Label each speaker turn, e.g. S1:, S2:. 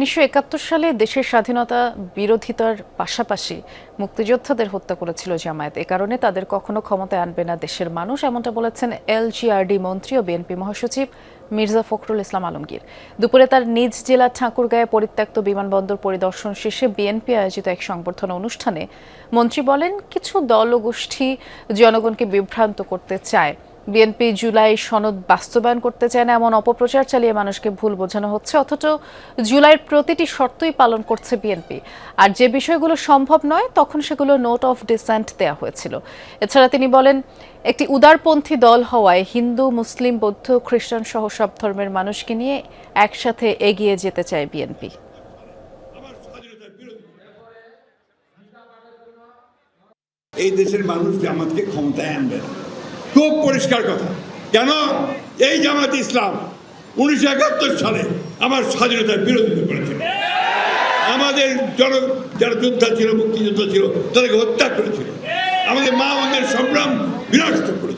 S1: 1971 সালে দেশের স্বাধীনতা বিরোধিতার পাশাপাশি মুক্তিযোদ্ধাদের হত্যা করেছিল জামায়াত। এ কারণে তাদের কখনো ক্ষমতায় আনবে না দেশের মানুষ, এমনটা বলেছেন এলজিআরডি মন্ত্রী ও বিএনপি মহাসচিব মির্জা ফখরুল ইসলাম আলমগীর। দুপুরে তার নিজ জেলা ঠাকুরগাঁয়ে পরিত্যক্ত বিমানবন্দর পরিদর্শন শেষে বিএনপি আয়োজিত এক সংবর্ধনা অনুষ্ঠানে মন্ত্রী বলেন, কিছু দল ও গোষ্ঠী জনগণকে বিভ্রান্ত করতে চায়। বিএনপি জুলাই সনদ বাস্তবায়ন করতে চায় না, এমন অপপ্রচার চালিয়ে মানুষকে ভুল বোঝানো হচ্ছে, অথচ জুলাইয়ের প্রতিটি শর্তই পালন করছে বিএনপি। আর যে বিষয়গুলো সম্ভব নয় তখন সেগুলো নোট অফ ডিসেন্ট দেওয়া হয়েছিল। এছাড়া তিনি বলেন, একটি উদারপন্থী দল হওয়ায় হিন্দু, মুসলিম, বৌদ্ধ, খ্রিস্টান সহ সব ধর্মের মানুষকে নিয়ে একসাথে এগিয়ে যেতে চায় বিএনপি।
S2: এই দেশের মানুষ জামাতকে ক্ষমতায় আনবে না, খুব পরিষ্কার কথা। কেন? এই জামাত ইসলাম 1971 সালে আমার স্বাধীনতার বিরোধিতা করেছিল, আমাদের যারা যোদ্ধা ছিল, মুক্তিযোদ্ধা ছিল, তাদেরকে হত্যা করেছিল, আমাদের মা বোনদের সংগ্রাম বিনষ্ট করেছিল।